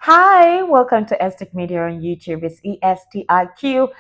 Hi, welcome to Estic Media on YouTube. It's ESTIQMEDIA,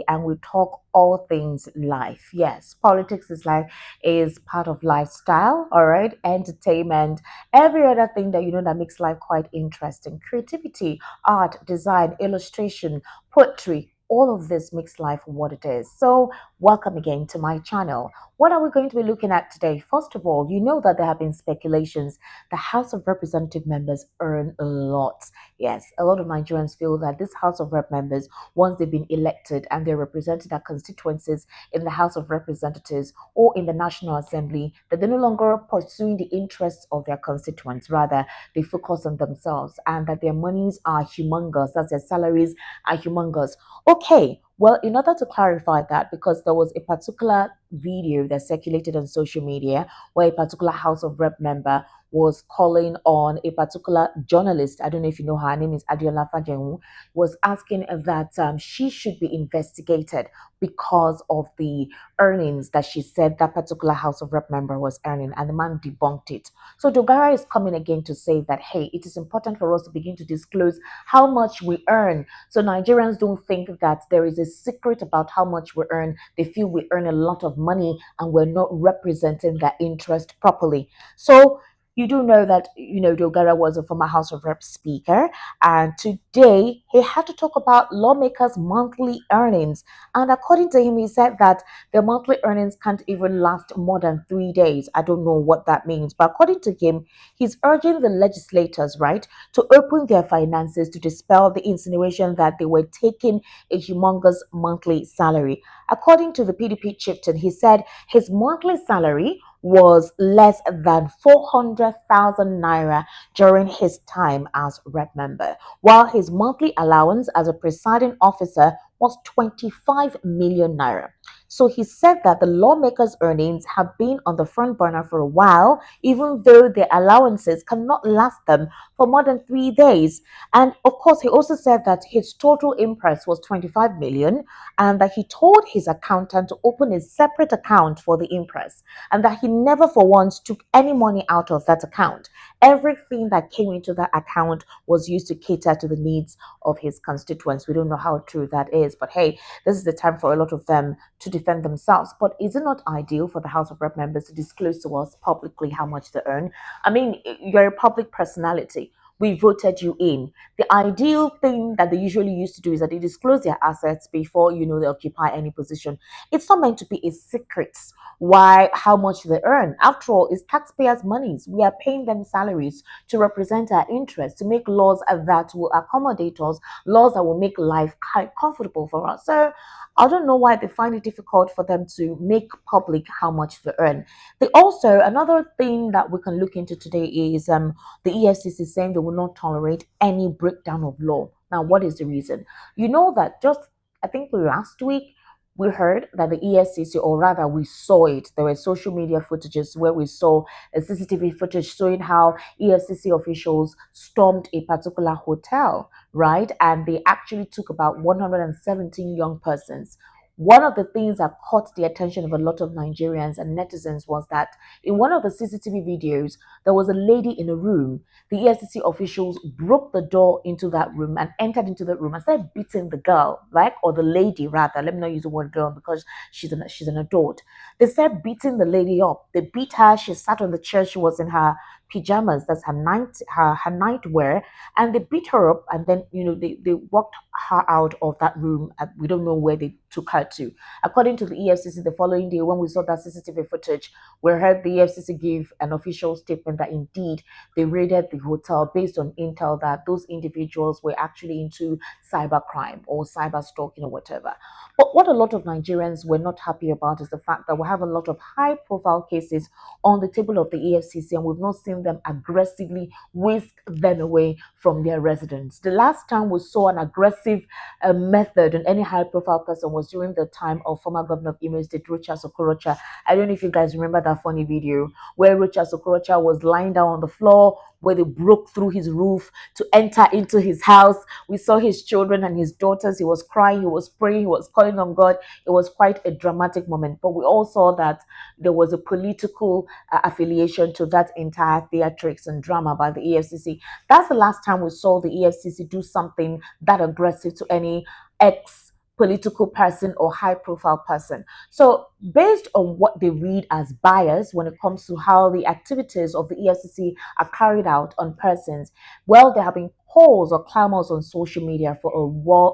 and we talk all things life. Yes, politics is life, is part of lifestyle, all right, entertainment, every other thing that that makes life quite interesting. Creativity, art, design, illustration, poetry. All of this makes life what it is. So, welcome again to my channel. What are we going to be looking at today? First of all, you know that there have been speculations the House of Representative members earn a lot. Yes, a lot of Nigerians feel that this House of Rep members, once they've been elected and they're representing their constituencies in the House of Representatives or in the National Assembly, that they're no longer pursuing the interests of their constituents. Rather, they focus on themselves and that their monies are humongous, that their salaries are humongous. Okay, well, in order to clarify that, because there was a particular video that circulated on social media where a particular House of Rep member was calling on a particular journalist. I don't know if you know her name is Adiola Fajenwu, was asking that she should be investigated because of the earnings that she said that particular House of Rep member was earning, and the man debunked it. So Dogara is coming again to say that, hey, it is important for us to begin to disclose how much we earn. So Nigerians don't think that there is a secret about how much we earn. They feel we earn a lot of money and we're not representing their interest properly. So you do know that Dogara was a former House of Reps speaker, and today he had to talk about lawmakers' monthly earnings. And according to him, he said that their monthly earnings can't even last more than 3 days. I don't know what that means, but according to him, he's urging the legislators, right, to open their finances to dispel the insinuation that they were taking a humongous monthly salary. According to the PDP chieftain, he said his monthly salary was less than 400,000 naira during his time as rep member, while his monthly allowance as a presiding officer was 25 million naira. So he said that the lawmakers' earnings have been on the front burner for a while, even though their allowances cannot last them for more than 3 days. And of course, he also said that his total imprest was 25 million and that he told his accountant to open a separate account for the imprest and that he never for once took any money out of that account. Everything that came into that account was used to cater to the needs of his constituents. We don't know how true that is, but hey, this is the time for a lot of them to defend themselves. But is it not ideal for the House of Rep members to disclose to us publicly how much they earn? I mean, you're a public personality. We voted you in. The ideal thing that they usually used to do is that they disclose their assets before they occupy any position. It's not meant to be a secret why how much they earn. After all, it's taxpayers' monies. We are paying them salaries to represent our interests, to make laws that will accommodate us, laws that will make life quite comfortable for us. So I don't know why they find it difficult for them to make public how much they earn. They also another thing that we can look into today is the EFCC saying they will not tolerate any breakdown of law. Now, what is the reason? You know that just I think last week we heard that the EFCC, or rather we saw it, there were social media footages where we saw a CCTV footage showing how EFCC officials stormed a particular hotel, right? And they actually took about 117 young persons. One of the things that caught the attention of a lot of Nigerians and netizens was that in one of the CCTV videos, there was a lady in a room. The EFCC officials broke the door into that room and entered into the room and started beating the girl, like, or the lady rather. Let me not use the word girl because she's an adult. They started beating the lady up. They beat her. She sat on the chair. She was in her pajamas. That's her nightwear, and they beat her up. And then they walked her out of that room. We don't know where they took her to. According to the EFCC, the following day when we saw that CCTV footage, we heard the EFCC give an official statement that indeed they raided the hotel based on intel that those individuals were actually into cybercrime or cyber stalking or whatever. But what a lot of Nigerians were not happy about is the fact that we have a lot of high profile cases on the table of the EFCC and we've not seen them aggressively whisk them away from their residence. The last time we saw an aggressive method on any high profile person was during the time of former governor of Imo State, Rochas Okorocha. I don't know if you guys remember that funny video where Rochas Okorocha was lying down on the floor where they broke through his roof to enter into his house. We saw his children and his daughters. He was crying, he was praying, he was calling on God. It was quite a dramatic moment. But we all saw that there was a political affiliation to that entire theatrics and drama by the EFCC. That's the last time we saw the EFCC do something that aggressive to any ex political person or high profile person. So, based on what they read as bias when it comes to how the activities of the EFCC are carried out on persons, well, there have been calls or clamors on social media for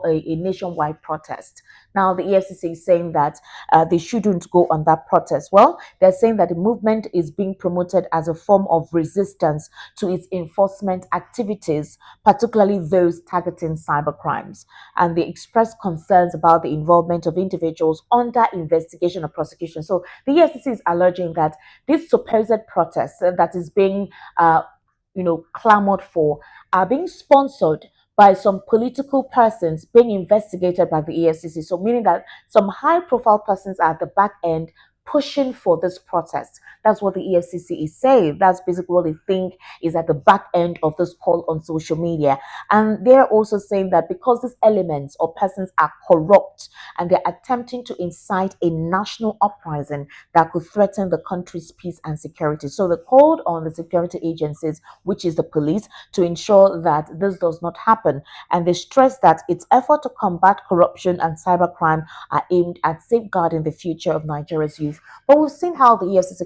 a nationwide protest. Now, the EFCC is saying that they shouldn't go on that protest. Well, they're saying that the movement is being promoted as a form of resistance to its enforcement activities, particularly those targeting cybercrimes. And they expressed concerns about the involvement of individuals under investigation or prosecution. So the EFCC is alleging that this supposed protest that is being clamored for are being sponsored by some political persons being investigated by the EFCC. So, meaning that some high profile persons are at the back end pushing for this protest. That's what the EFCC is saying. That's basically what they think is at the back end of this call on social media. And they're also saying that because these elements or persons are corrupt and they're attempting to incite a national uprising that could threaten the country's peace and security. So they called on the security agencies, which is the police, to ensure that this does not happen. And they stress that its effort to combat corruption and cybercrime are aimed at safeguarding the future of Nigeria's youth. But we've seen how the EFCC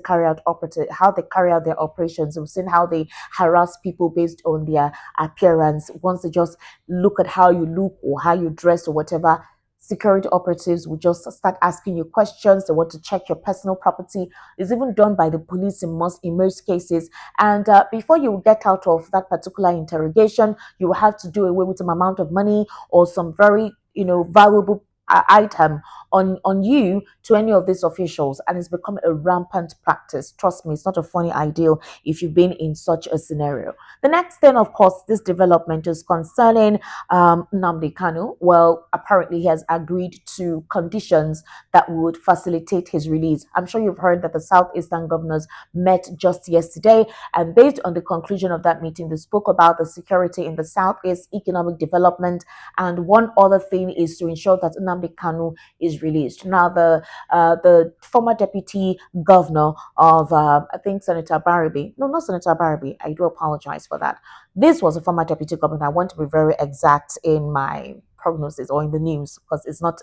how they carry out their operations. We've seen how they harass people based on their appearance. Once they just look at how you look or how you dress or whatever, security operatives will just start asking you questions. They want to check your personal property. It's even done by the police in most cases. And before you get out of that particular interrogation, you will have to do away with some amount of money or some very valuable item on you to any of these officials, and it's become a rampant practice. Trust me, it's not a funny idea if you've been in such a scenario. The next thing, of course, this development is concerning Nnamdi Kanu. Well, apparently he has agreed to conditions that would facilitate his release. I'm sure you've heard that the Southeastern governors met just yesterday, and based on the conclusion of that meeting, they spoke about the security in the Southeast, economic development, and one other thing is to ensure that Nnamdi Kanu is released. Now, the former deputy governor of, I think, Senator Barabi, no, not Senator Barabi, I do apologize for that. This was a former deputy governor. I want to be very exact in my prognosis or in the news because it's not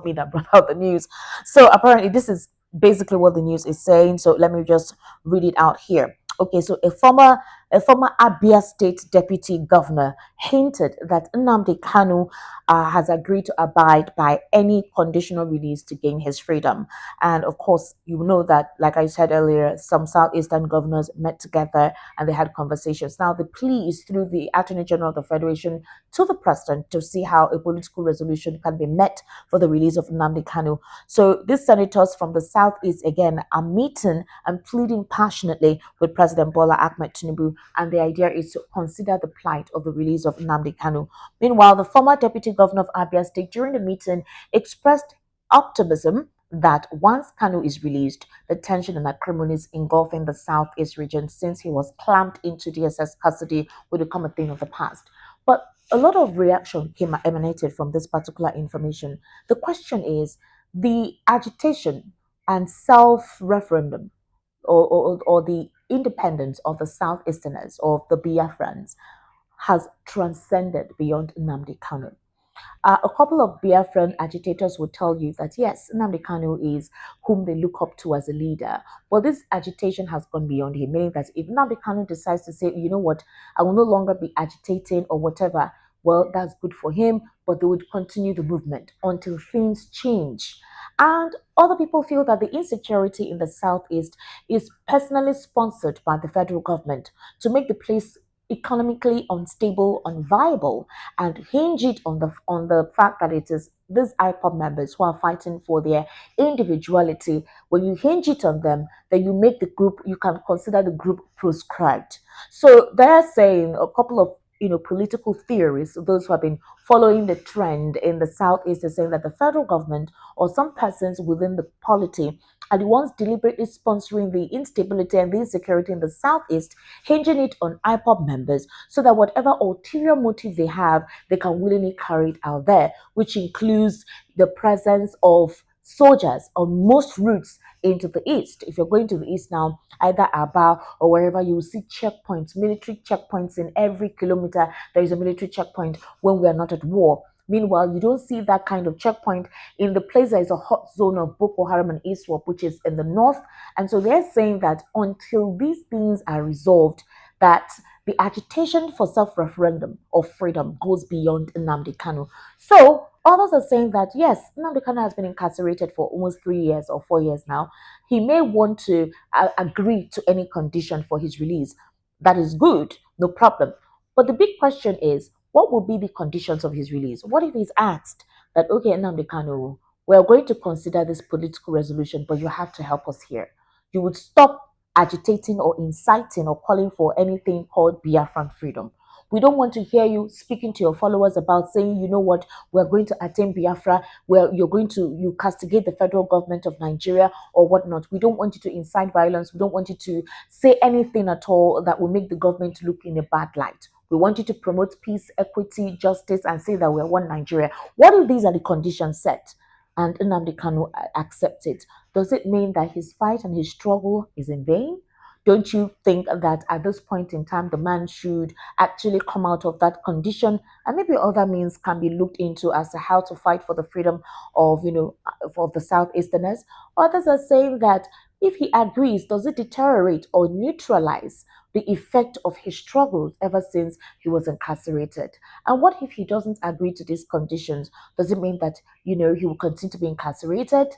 me that brought out the news. So apparently this is basically what the news is saying. So let me just read it out here. Okay, so a former Abia State deputy governor hinted that Nnamdi Kanu has agreed to abide by any conditional release to gain his freedom. And of course, you know that, like I said earlier, some Southeastern governors met together and they had conversations. Now, the plea is through the Attorney General of the Federation to the President to see how a political resolution can be met for the release of Nnamdi Kanu. So these senators from the Southeast, again, are meeting and pleading passionately with President Bola Ahmed Tinubu, and the idea is to consider the plight of the release of Nnamdi Kanu. Meanwhile, the former deputy governor of Abia State during the meeting expressed optimism that once Kanu is released, the tension and acrimonies engulfing the Southeast region since he was clamped into DSS custody will become a thing of the past. But a lot of reaction emanated from this particular information. The question is the agitation and self-referendum or the independence of the Southeasterners or the Biafrans has transcended beyond Nnamdi Kanu. A couple of Biafran agitators will tell you that yes, Nnamdi Kanu is whom they look up to as a leader. But this agitation has gone beyond him, meaning that if Nnamdi Kanu decides to say, you know what, I will no longer be agitating or whatever, well, that's good for him, but they would continue the movement until things change. And other people feel that the insecurity in the Southeast is personally sponsored by the federal government to make the place economically unstable, unviable, and hinge it on the fact that it is these IPOB members who are fighting for their individuality. When you hinge it on them, then you make the group, you can consider the group proscribed. So they're saying a couple of political theories, those who have been following the trend in the Southeast, is saying that the federal government or some persons within the polity are the ones deliberately sponsoring the instability and the insecurity in the southeast, hinging it on IPOB members so that whatever ulterior motive they have, they can willingly carry it out there, which includes the presence of soldiers on most routes into the east. If you're going to the east now, either Aba or wherever, you will see checkpoints, military checkpoints in every kilometer. There is a military checkpoint when we are not at war. Meanwhile, you don't see that kind of checkpoint in the place that is a hot zone of Boko Haram and ISWAP, which is in the north. And so they're saying that until these things are resolved, that the agitation for self-referendum or freedom goes beyond Nnamdi Kanu. So others are saying that yes, Nnamdi Kanu has been incarcerated for almost 3 years or 4 years now. He may want to agree to any condition for his release. That is good, no problem. But the big question is, what will be the conditions of his release? What if he's asked that, okay, Nnamdi Kanu, we're going to consider this political resolution, but you have to help us here. You would stop agitating or inciting or calling for anything called Biafran freedom. We don't want to hear you speaking to your followers about saying, you know what, we're going to attain Biafra, where you're going to you castigate the federal government of Nigeria or whatnot. We don't want you to incite violence. We don't want you to say anything at all that will make the government look in a bad light. We want you to promote peace, equity, justice, and say that we're one Nigeria. What if these are the conditions set and Nnamdi Kanu accepts it? Does it mean that his fight and his struggle is in vain? Don't you think that at this point in time, the man should actually come out of that condition, and maybe other means can be looked into as to how to fight for the freedom of, for the Southeasterners? Others are saying that if he agrees, does it deteriorate or neutralize the effect of his struggles ever since he was incarcerated? And what if he doesn't agree to these conditions? Does it mean that, he will continue to be incarcerated?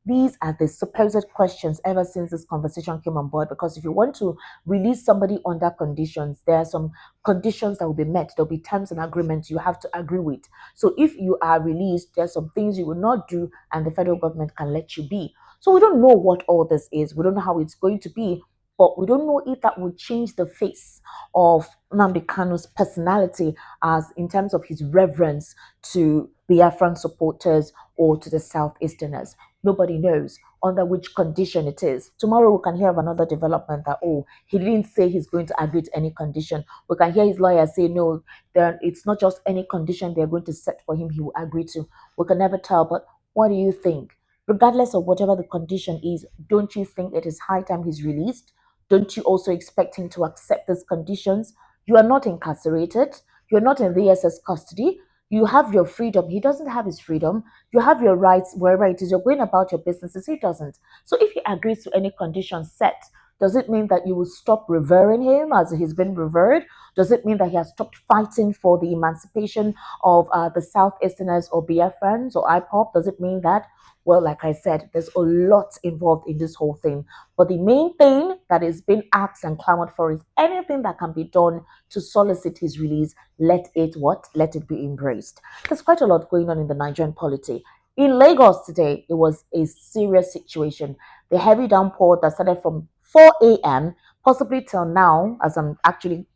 These are the supposed questions ever since this conversation came on board. Because if you want to release somebody under conditions, there are some conditions that will be met. There'll be terms and agreements you have to agree with. So if you are released, there's some things you will not do, and the federal government can let you be. So we don't know what all this is. We don't know how it's going to be, but we don't know if that will change the face of Nnamdi Kanu's personality, as in terms of his reverence to Biafran supporters or to the Southeasterners. Nobody knows under which condition it is. Tomorrow we can hear of another development that, oh, he didn't say he's going to agree to any condition. We can hear his lawyer say, no, it's not just any condition they're going to set for him, he will agree to. We can never tell, but what do you think? Regardless of whatever the condition is, don't you think it is high time he's released? Don't you also expect him to accept these conditions? You are not incarcerated. You're not in VSS custody. You have your freedom. He doesn't have his freedom. You have your rights wherever it is. You're going about your businesses. He doesn't. So if he agrees to any conditions set, does it mean that you will stop revering him as he's been revered? Does it mean that he has stopped fighting for the emancipation of the Southeasterners or Biafrans or IPOP? Does it mean that? Well, like I said, there's a lot involved in this whole thing. But the main thing that is being asked and clamored for is anything that can be done to solicit his release. Let it what? Let it be embraced. There's quite a lot going on in the Nigerian polity. In Lagos today, it was a serious situation. The heavy downpour that started from 4 a.m., possibly till now, as I'm actually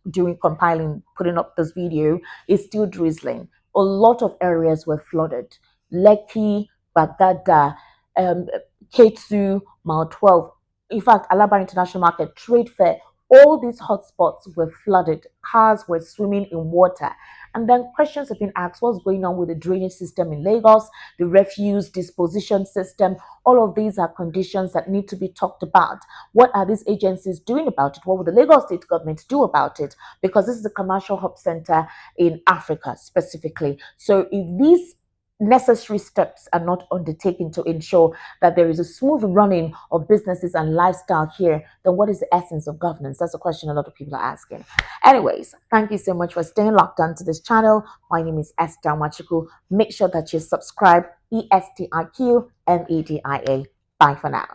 compiling, putting up this video, is still drizzling. A lot of areas were flooded. Lekki, Baghdad, um, K2, Mile 12. In fact, Alaba International Market, Trade Fair, all these hotspots were flooded. Cars were swimming in water. And then questions have been asked, what's going on with the drainage system in Lagos, the refuse disposition system? All of these are conditions that need to be talked about. What are these agencies doing about it? What will the Lagos state government do about it? Because this is a commercial hub center in Africa specifically. So if these necessary steps are not undertaken to ensure that there is a smooth running of businesses and lifestyle here, then what is the essence of governance? That's a question a lot of people are asking. Anyways, thank you so much for staying locked onto this channel. My name is Esther Machuku. Make sure that you subscribe, ESTIQ MEDIA. Bye for now.